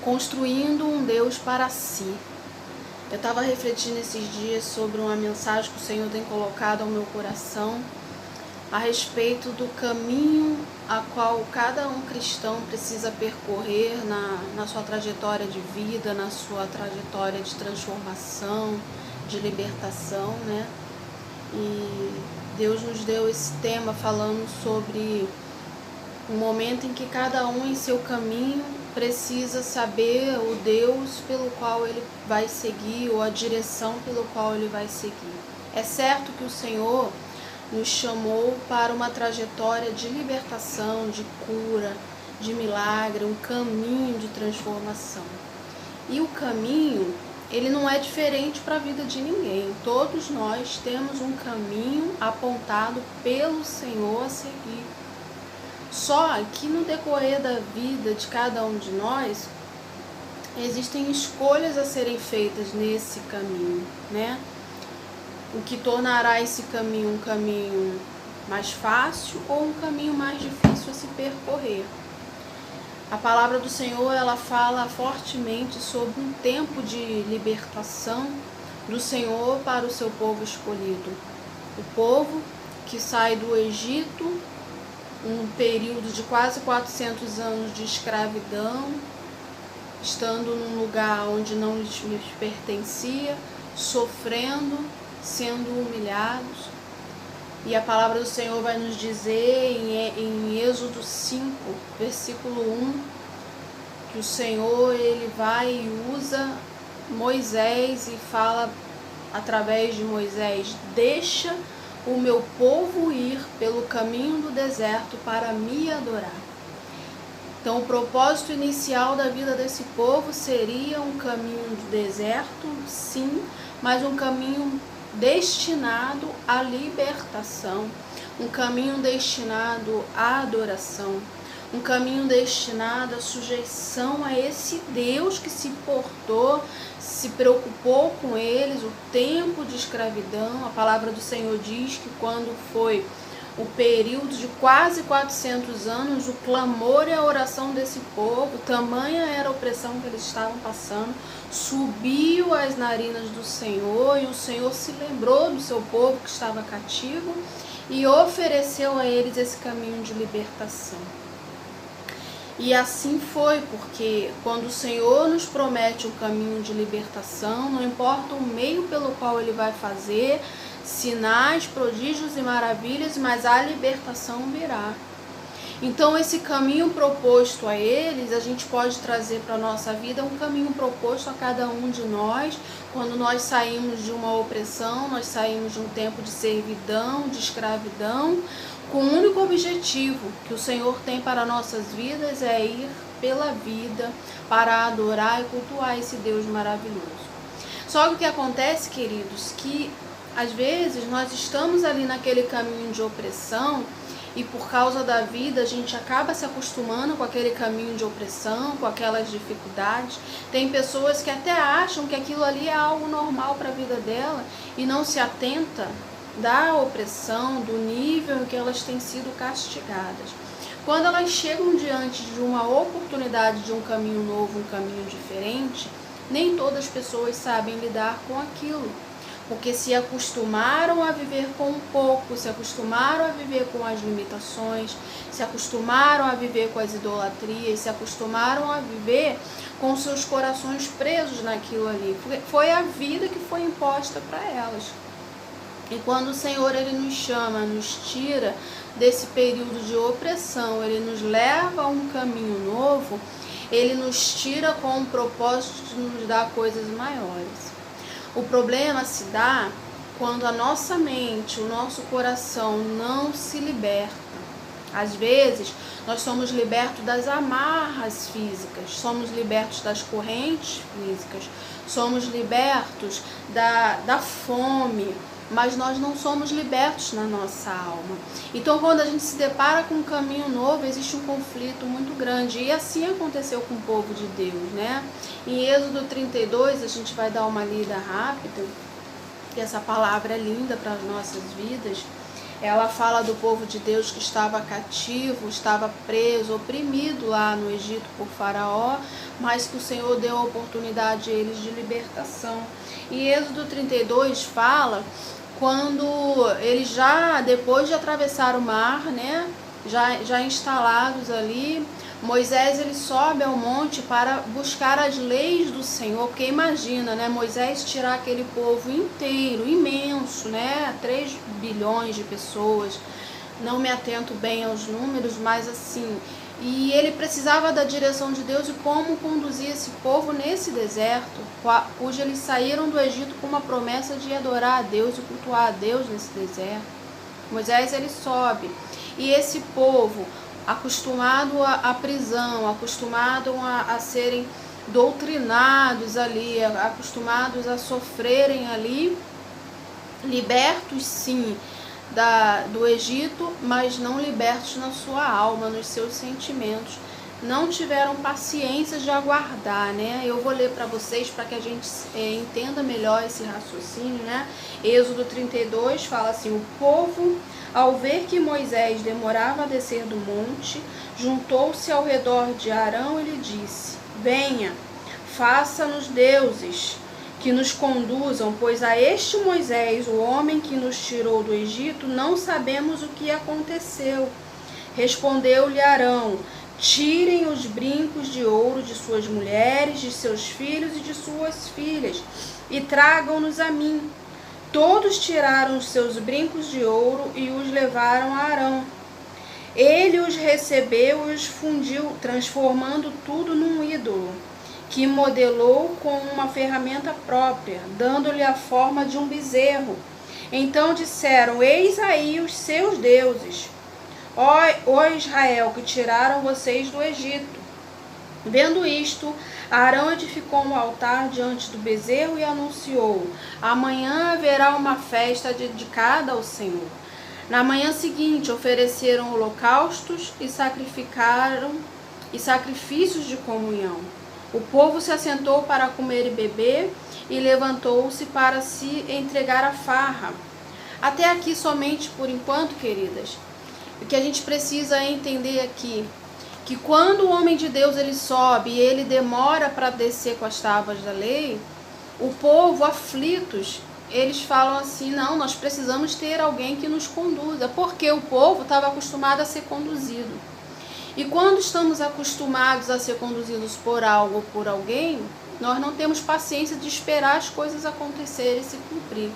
construindo um Deus para si. Eu estava refletindo esses dias sobre uma mensagem que o Senhor tem colocado ao meu coração a respeito do caminho a qual cada um cristão precisa percorrer na sua trajetória de vida, na sua trajetória de transformação, de libertação, né? E Deus nos deu esse tema falando sobre o momento em que cada um em seu caminho precisa saber o Deus pelo qual ele vai seguir, ou a direção pelo qual ele vai seguir. É certo que o Senhor nos chamou para uma trajetória de libertação, de cura, de milagre, um caminho de transformação. E o caminho, ele não é diferente para a vida de ninguém. Todos nós temos um caminho apontado pelo Senhor a seguir. Só que no decorrer da vida de cada um de nós, existem escolhas a serem feitas nesse caminho, né? O que tornará esse caminho um caminho mais fácil ou um caminho mais difícil a se percorrer. A palavra do Senhor, ela fala fortemente sobre um tempo de libertação do Senhor para o seu povo escolhido. O povo que sai do Egito, um período de quase 400 anos de escravidão, estando num lugar onde não lhes pertencia, sofrendo, sendo humilhados. E a palavra do Senhor vai nos dizer em Êxodo 5, versículo 1, que o Senhor ele vai e usa Moisés e fala através de Moisés: deixa o meu povo ir pelo caminho do deserto para me adorar. Então o propósito inicial da vida desse povo seria um caminho do deserto, sim, mas um caminho destinado à libertação, um caminho destinado à adoração, um caminho destinado à sujeição a esse Deus que se portou, se preocupou com eles, o tempo de escravidão. A palavra do Senhor diz que quando foi o período de quase 400 anos, o clamor e a oração desse povo, tamanha era a opressão que eles estavam passando, subiu às narinas do Senhor, e o Senhor se lembrou do seu povo que estava cativo e ofereceu a eles esse caminho de libertação. E assim foi, porque quando o Senhor nos promete um caminho de libertação, não importa o meio pelo qual Ele vai fazer, sinais, prodígios e maravilhas, mas a libertação virá. Então esse caminho proposto a eles, a gente pode trazer para a nossa vida um caminho proposto a cada um de nós, quando nós saímos de uma opressão, nós saímos de um tempo de servidão, de escravidão, com o único objetivo que o Senhor tem para nossas vidas é ir pela vida para adorar e cultuar esse Deus maravilhoso. Só que o que acontece, queridos, que às vezes nós estamos ali naquele caminho de opressão e por causa da vida a gente acaba se acostumando com aquele caminho de opressão, com aquelas dificuldades. Tem pessoas que até acham que aquilo ali é algo normal para a vida dela e não se atenta da opressão, do nível em que elas têm sido castigadas. Quando elas chegam diante de uma oportunidade de um caminho novo, um caminho diferente, nem todas as pessoas sabem lidar com aquilo, porque se acostumaram a viver com um pouco, se acostumaram a viver com as limitações, se acostumaram a viver com as idolatrias, se acostumaram a viver com seus corações presos naquilo ali. Foi a vida que foi imposta para elas. E quando o Senhor ele nos chama, nos tira desse período de opressão, ele nos leva a um caminho novo, ele nos tira com o propósito de nos dar coisas maiores. O problema se dá quando a nossa mente, o nosso coração não se liberta. Às vezes, nós somos libertos das amarras físicas, somos libertos das correntes físicas, somos libertos da fome, mas nós não somos libertos na nossa alma. Então, quando a gente se depara com um caminho novo, existe um conflito muito grande. E assim aconteceu com o povo de Deus, né? Em Êxodo 32, a gente vai dar uma lida rápida, que essa palavra é linda para as nossas vidas. Ela fala do povo de Deus que estava cativo, estava preso, oprimido lá no Egito por Faraó, mas que o Senhor deu a oportunidade a eles de libertação. E Êxodo 32 fala quando eles já, depois de atravessar o mar, né, já instalados ali, Moisés ele sobe ao monte para buscar as leis do Senhor, porque imagina, né, Moisés tirar aquele povo inteiro, imenso, né, 3 bilhões de pessoas, não me atento bem aos números, mas assim, e ele precisava da direção de Deus e como conduzir esse povo nesse deserto, cujo eles saíram do Egito com uma promessa de adorar a Deus e cultuar a Deus nesse deserto. Moisés ele sobe, e esse povo, acostumado à prisão, acostumado a serem doutrinados ali, acostumados a sofrerem ali, libertos sim do Egito, mas não libertos na sua alma, nos seus sentimentos. Não tiveram paciência de aguardar, né? Eu vou ler para vocês para que a gente entenda melhor esse raciocínio, né? Êxodo 32 fala assim: o povo, ao ver que Moisés demorava a descer do monte, juntou-se ao redor de Arão e lhe disse: venha, faça-nos deuses que nos conduzam, pois a este Moisés, o homem que nos tirou do Egito, não sabemos o que aconteceu. Respondeu-lhe Arão: tirem os brincos de ouro de suas mulheres, de seus filhos e de suas filhas, e tragam-nos a mim. Todos tiraram os seus brincos de ouro e os levaram a Arão. Ele os recebeu e os fundiu, transformando tudo num ídolo, que modelou com uma ferramenta própria, dando-lhe a forma de um bezerro. Então disseram: eis aí os seus deuses, ó Israel, que tiraram vocês do Egito. Vendo isto, Arão edificou um altar diante do bezerro e anunciou: amanhã haverá uma festa dedicada ao Senhor. Na manhã seguinte ofereceram holocaustos e sacrifícios de comunhão. O povo se assentou para comer e beber e levantou-se para se entregar à farra. Até aqui somente por enquanto, queridas. O que a gente precisa entender aqui, que quando o homem de Deus ele sobe e ele demora para descer com as tábuas da lei, o povo aflitos, eles falam assim: não, nós precisamos ter alguém que nos conduza, porque o povo estava acostumado a ser conduzido. E quando estamos acostumados a ser conduzidos por algo ou por alguém, nós não temos paciência de esperar as coisas acontecerem e se cumprir.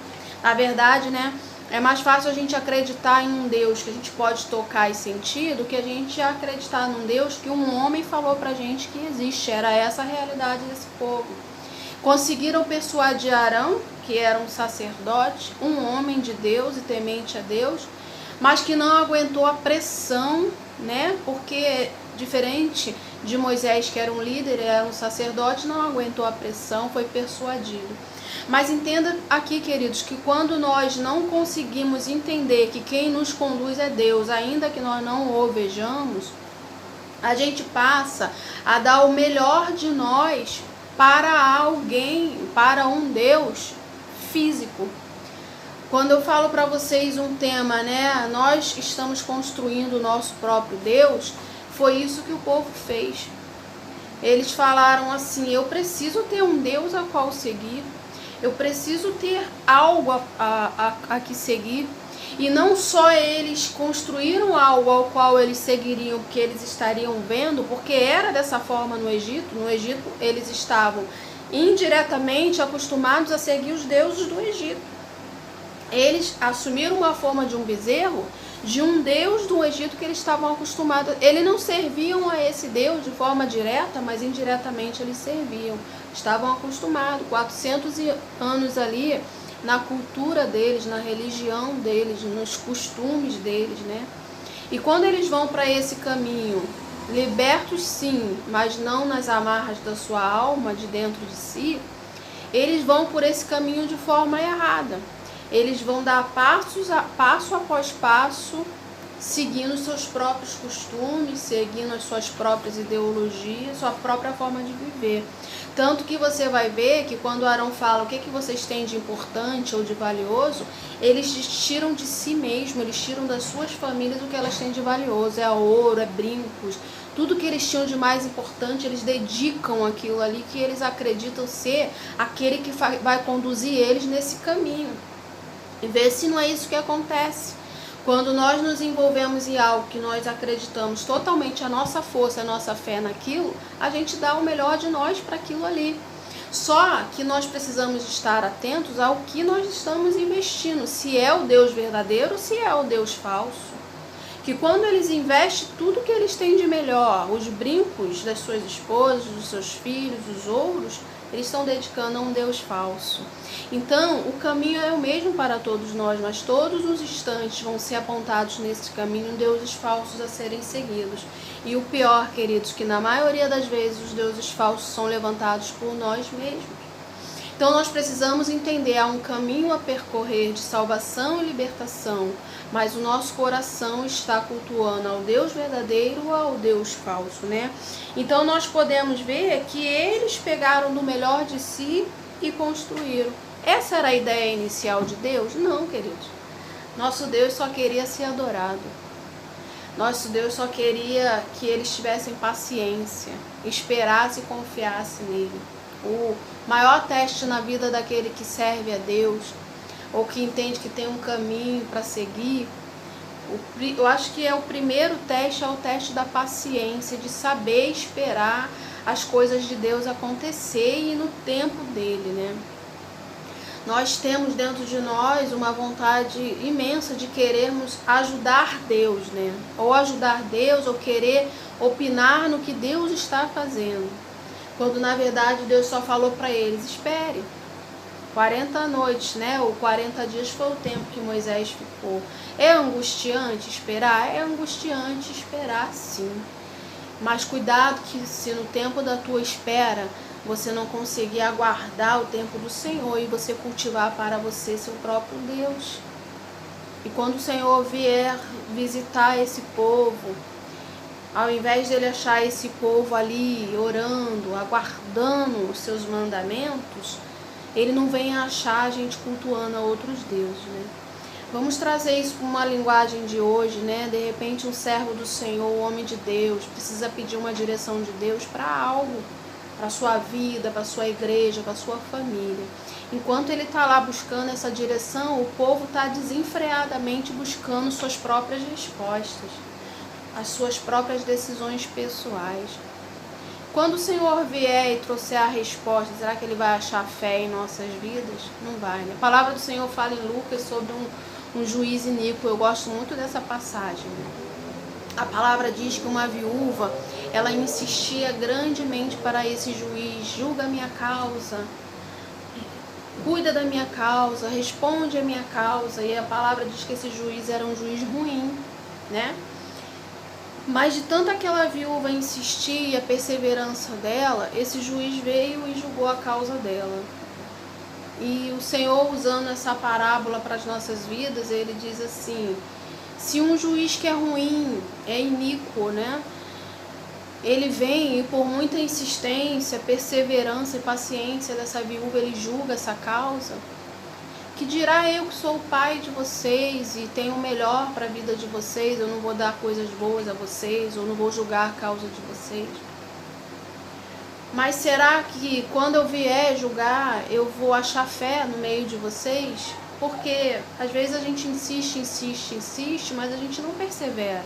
Na verdade, né, é mais fácil a gente acreditar em um Deus que a gente pode tocar e sentir do que a gente acreditar num Deus que um homem falou pra gente que existe. Era essa a realidade desse povo. Conseguiram persuadir Arão, que era um sacerdote, um homem de Deus e temente a Deus, mas que não aguentou a pressão, né? Porque diferente de Moisés, que era um líder, era um sacerdote, não aguentou a pressão, foi persuadido. Mas entenda aqui, queridos, que quando nós não conseguimos entender que quem nos conduz é Deus, ainda que nós não o vejamos, a gente passa a dar o melhor de nós para alguém, para um Deus físico. Quando eu falo para vocês um tema, né, nós estamos construindo o nosso próprio Deus, foi isso que o povo fez. Eles falaram assim: eu preciso ter um Deus a qual seguir, eu preciso ter algo a que seguir. E não só eles construíram algo ao qual eles seguiriam, porque eles estariam vendo, porque era dessa forma no Egito. No Egito eles estavam indiretamente acostumados a seguir os deuses do Egito. Eles assumiram uma forma de um bezerro, de um deus do Egito que eles estavam acostumados. Eles não serviam a esse deus de forma direta, mas indiretamente eles serviam. Estavam acostumados, 400 anos ali, na cultura deles, na religião deles, nos costumes deles, né? E quando eles vão para esse caminho, libertos sim, mas não nas amarras da sua alma, de dentro de si, eles vão por esse caminho de forma errada. Eles vão dar passo após passo, seguindo seus próprios costumes, seguindo as suas próprias ideologias, sua própria forma de viver. Tanto que você vai ver que quando Arão fala o que vocês têm de importante ou de valioso, eles tiram de si mesmo, eles tiram das suas famílias o que elas têm de valioso. É ouro, é brincos, tudo que eles tinham de mais importante, eles dedicam aquilo ali que eles acreditam ser aquele que vai conduzir eles nesse caminho. E ver se não é isso que acontece. Quando nós nos envolvemos em algo que nós acreditamos totalmente a nossa força, a nossa fé naquilo, a gente dá o melhor de nós para aquilo ali. Só que nós precisamos estar atentos ao que nós estamos investindo, se é o Deus verdadeiro ou se é o Deus falso. Que quando eles investem tudo que eles têm de melhor, os brincos das suas esposas, dos seus filhos, os ouros, eles estão dedicando a um Deus falso. Então, o caminho é o mesmo para todos nós, mas todos os instantes vão ser apontados nesse caminho deuses falsos a serem seguidos. E o pior, queridos, que na maioria das vezes os deuses falsos são levantados por nós mesmos. Então nós precisamos entender, há um caminho a percorrer de salvação e libertação, mas o nosso coração está cultuando ao Deus verdadeiro ou ao Deus falso, né? Então nós podemos ver que eles pegaram do melhor de si e construíram. Essa era a ideia inicial de Deus? Não, queridos. Nosso Deus só queria ser adorado. Nosso Deus só queria que eles tivessem paciência, esperassem e confiassem nele. O maior teste na vida daquele que serve a Deus, ou que entende que tem um caminho para seguir, eu acho que é o primeiro teste, é o teste da paciência, de saber esperar as coisas de Deus acontecer e no tempo dele, né? Nós temos dentro de nós uma vontade imensa de querermos ajudar Deus, né? Ou ajudar Deus, ou querer opinar no que Deus está fazendo. Quando na verdade Deus só falou para eles, espere. 40 noites, né? Ou 40 dias foi o tempo que Moisés ficou. É angustiante esperar? É angustiante esperar, sim. Mas cuidado que se no tempo da tua espera você não conseguir aguardar o tempo do Senhor e você cultivar para você seu próprio Deus. E quando o Senhor vier visitar esse povo, ao invés dele achar esse povo ali orando, aguardando os seus mandamentos, ele não vem achar a gente cultuando a outros deuses, né? Vamos trazer isso para uma linguagem de hoje, né? De repente um servo do Senhor, um homem de Deus, precisa pedir uma direção de Deus para algo, para a sua vida, para a sua igreja, para a sua família. Enquanto ele está lá buscando essa direção, o povo está desenfreadamente buscando suas próprias respostas, as suas próprias decisões pessoais. Quando o Senhor vier e trouxer a resposta, será que ele vai achar fé em nossas vidas? Não vai, né? A palavra do Senhor fala em Lucas sobre um juiz iníquo. Eu gosto muito dessa passagem, né? A palavra diz que uma viúva, ela insistia grandemente para esse juiz: julga a minha causa, cuida da minha causa, responde a minha causa. E a palavra diz que esse juiz era um juiz ruim, né? Mas de tanto aquela viúva insistir e a perseverança dela, esse juiz veio e julgou a causa dela. E o Senhor, usando essa parábola para as nossas vidas, ele diz assim: se um juiz que é ruim, é iníquo, né? Ele vem e por muita insistência, perseverança e paciência dessa viúva, ele julga essa causa, que dirá eu que sou o pai de vocês e tenho o melhor para a vida de vocês, eu não vou dar coisas boas a vocês, ou não vou julgar a causa de vocês. Mas será que quando eu vier julgar, eu vou achar fé no meio de vocês? Porque às vezes a gente insiste, mas a gente não persevera.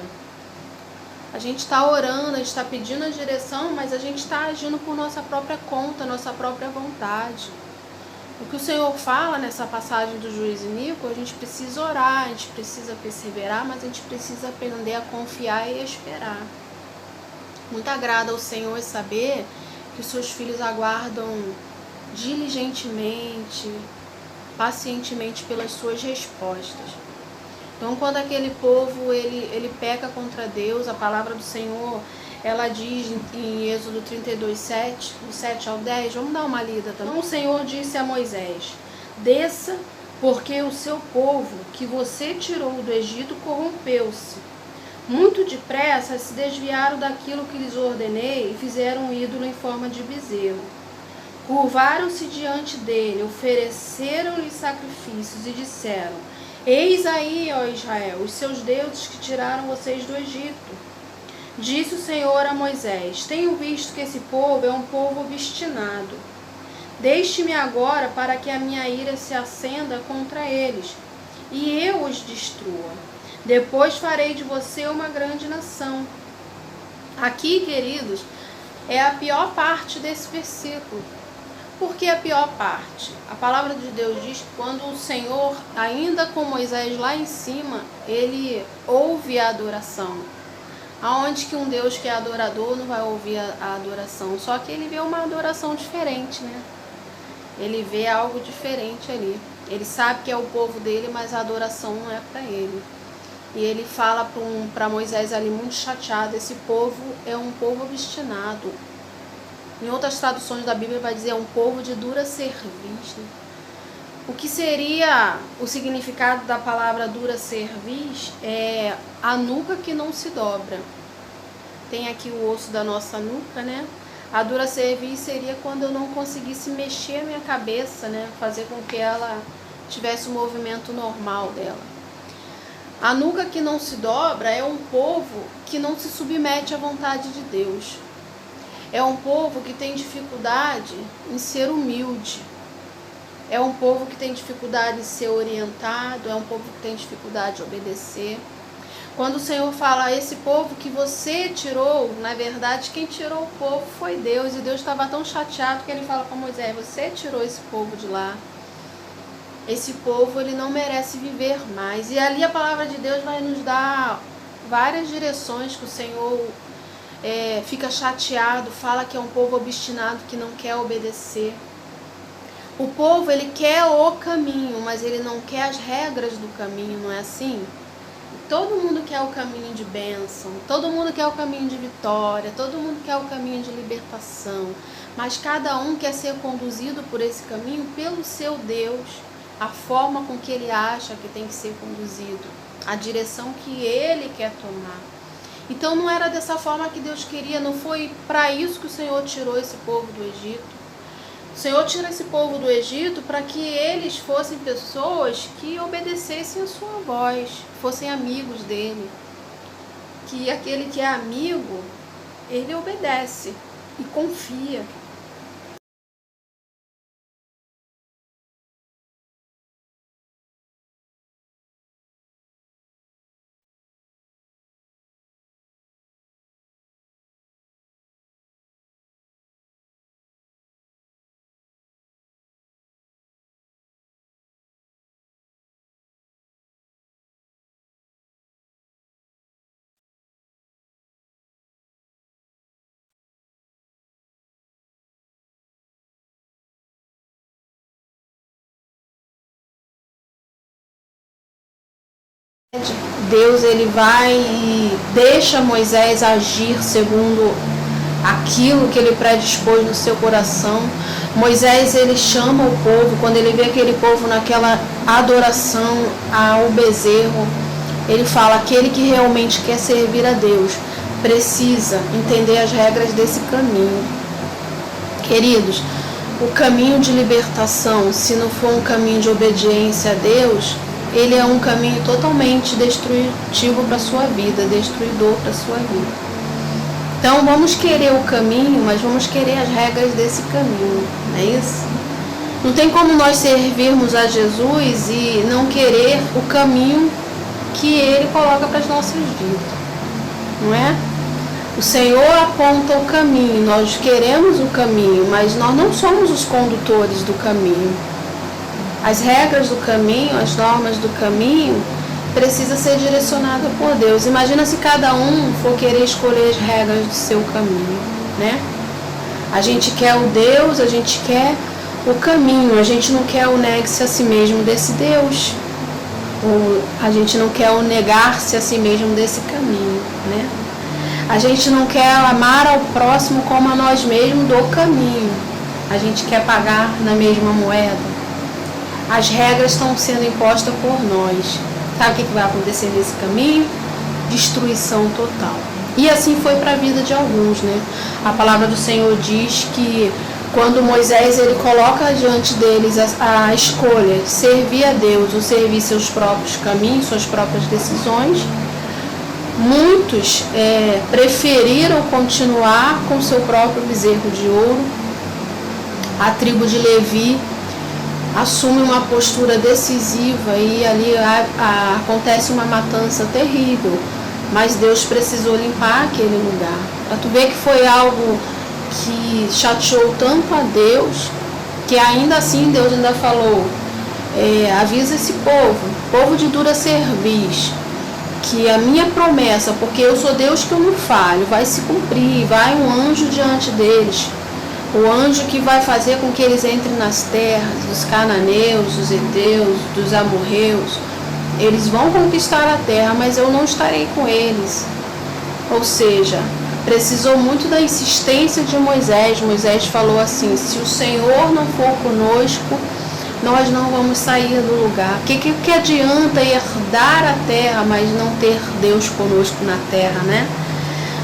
A gente está orando, a gente está pedindo a direção, mas a gente está agindo por nossa própria conta, nossa própria vontade. O que o Senhor fala nessa passagem do juiz iníquo, a gente precisa orar, a gente precisa perseverar, mas a gente precisa aprender a confiar e a esperar. Muito agrada ao Senhor saber que os seus filhos aguardam diligentemente, pacientemente pelas suas respostas. Então, quando aquele povo ele peca contra Deus, a palavra do Senhor, ela diz em Êxodo 32, 7, do 7 ao 10, vamos dar uma lida também. Então, o Senhor disse a Moisés: desça, porque o seu povo que você tirou do Egito corrompeu-se. Muito depressa se desviaram daquilo que lhes ordenei e fizeram um ídolo em forma de bezerro. Curvaram-se diante dele, ofereceram-lhe sacrifícios e disseram: Eis aí, ó Israel, os seus deuses que tiraram vocês do Egito. Disse o Senhor a Moisés: Tenho visto que esse povo é um povo obstinado. Deixe-me agora para que a minha ira se acenda contra eles, e eu os destrua. Depois farei de você uma grande nação. Aqui, queridos, é a pior parte desse versículo. Por que a pior parte? A palavra de Deus diz que quando o Senhor, ainda com Moisés lá em cima, ele ouve a adoração. Aonde que um Deus que é adorador não vai ouvir a adoração? Só que ele vê uma adoração diferente, né? Ele vê algo diferente ali. Ele sabe que é o povo dele, mas a adoração não é para ele. E ele fala para Moisés ali muito chateado: esse povo é um povo obstinado. Em outras traduções da Bíblia vai dizer: é um povo de dura cerviz. O que seria o significado da palavra dura cerviz? É a nuca que não se dobra. Tem aqui o osso da nossa nuca, né? A dura cerviz seria quando eu não conseguisse mexer a minha cabeça, né? Fazer com que ela tivesse o movimento normal dela. A nuca que não se dobra é um povo que não se submete à vontade de Deus. É um povo que tem dificuldade em ser humilde. É um povo que tem dificuldade em ser orientado. É um povo que tem dificuldade de obedecer. Quando o Senhor fala: esse povo que você tirou, na verdade quem tirou o povo foi Deus. E Deus estava tão chateado que ele fala para Moisés: você tirou esse povo de lá. Esse povo, ele não merece viver mais. E ali a palavra de Deus vai nos dar várias direções que o Senhor fica chateado, fala que é um povo obstinado que não quer obedecer. O povo, ele quer o caminho, mas ele não quer as regras do caminho, não é assim? Todo mundo quer o caminho de bênção, todo mundo quer o caminho de vitória, todo mundo quer o caminho de libertação, mas cada um quer ser conduzido por esse caminho pelo seu Deus, a forma com que ele acha que tem que ser conduzido, a direção que ele quer tomar. Então não era dessa forma que Deus queria, não foi para isso que o Senhor tirou esse povo do Egito. O Senhor tira esse povo do Egito para que eles fossem pessoas que obedecessem a sua voz, fossem amigos dele. Que aquele que é amigo, ele obedece e confia. Deus, ele vai e deixa Moisés agir segundo aquilo que ele predispôs no seu coração. Moisés, ele chama o povo, quando ele vê aquele povo naquela adoração ao bezerro, ele fala: aquele que realmente quer servir a Deus precisa entender as regras desse caminho. Queridos, o caminho de libertação, se não for um caminho de obediência a Deus, ele é um caminho totalmente destrutivo para a sua vida, destruidor para a sua vida. Então vamos querer o caminho, mas vamos querer as regras desse caminho, não é isso? Não tem como nós servirmos a Jesus e não querer o caminho que ele coloca para as nossas vidas, não é? O Senhor aponta o caminho, nós queremos o caminho, mas nós não somos os condutores do caminho. As regras do caminho, as normas do caminho, precisa ser direcionada por Deus. Imagina se cada um for querer escolher as regras do seu caminho, né? A gente quer o Deus, a gente quer o caminho, a gente não quer o negue-se a si mesmo desse Deus, ou a gente não quer o negar-se a si mesmo desse caminho, né? A gente não quer amar ao próximo como a nós mesmos do caminho. A gente quer pagar na mesma moeda. As regras estão sendo impostas por nós. Sabe o que vai acontecer nesse caminho? Destruição total. E assim foi para a vida de alguns, né? A palavra do Senhor diz que quando Moisés ele coloca diante deles a escolha de servir a Deus ou servir seus próprios caminhos, suas próprias decisões, muitos preferiram continuar com seu próprio bezerro de ouro. A tribo de Levi assume uma postura decisiva e ali acontece uma matança terrível, mas Deus precisou limpar aquele lugar. Para tu ver que foi algo que chateou tanto a Deus, que ainda assim Deus ainda falou, avisa esse povo de dura cerviz, que a minha promessa, porque eu sou Deus que eu não falho, vai se cumprir, vai um anjo diante deles, o anjo que vai fazer com que eles entrem nas terras dos cananeus, dos heteus, dos amorreus. Eles vão conquistar a terra, mas eu não estarei com eles. Ou seja, precisou muito da insistência de Moisés. Moisés falou assim: se o Senhor não for conosco, nós não vamos sair do lugar. O que adianta herdar a terra, mas não ter Deus conosco na terra, né?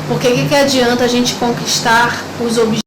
Porque o que adianta a gente conquistar os objetivos?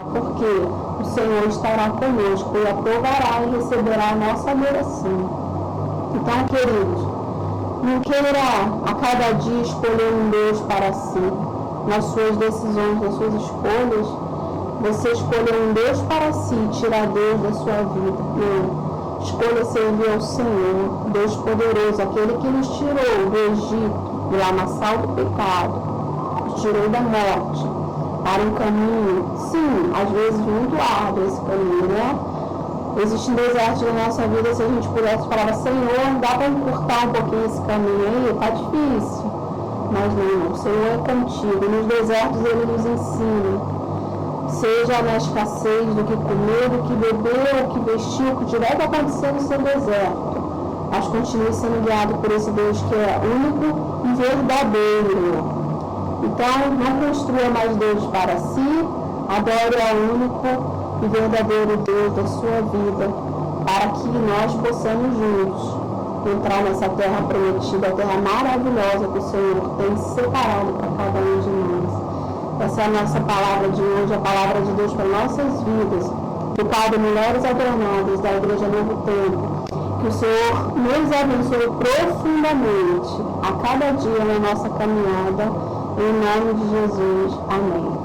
Porque o Senhor estará conosco e aprovará e receberá a nossa adoração. Então, queridos, não queira a cada dia escolher um Deus para si. Nas suas decisões, nas suas escolhas, você escolher um Deus para si, tirar Deus da sua vida. Não. Escolha servir ao Senhor, Deus poderoso, aquele que nos tirou do Egito, do lamaçal do pecado, nos tirou da morte, para um caminho, sim, às vezes muito árduo esse caminho, né? Existem desertos na nossa vida, se a gente pudesse falar, Senhor, dá para encurtar um pouquinho esse caminho aí? Tá difícil. Mas não, o Senhor é contigo. Nos desertos Ele nos ensina. Seja na escassez do que comer, do que beber, o que vestir, o que tiver que acontecer no seu deserto. Mas continue sendo guiado por esse Deus que é único e verdadeiro. Então, não construa mais Deus para si, adore ao único e verdadeiro Deus da sua vida, para que nós possamos juntos entrar nessa terra prometida, a terra maravilhosa que o Senhor tem separado para cada um de nós. Essa é a nossa palavra de hoje, a palavra de Deus para nossas vidas, do quadro Mulheres Adornadas da Igreja Novo Tempo. Que o Senhor nos abençoe profundamente a cada dia na nossa caminhada. Em nome de Jesus. Amém.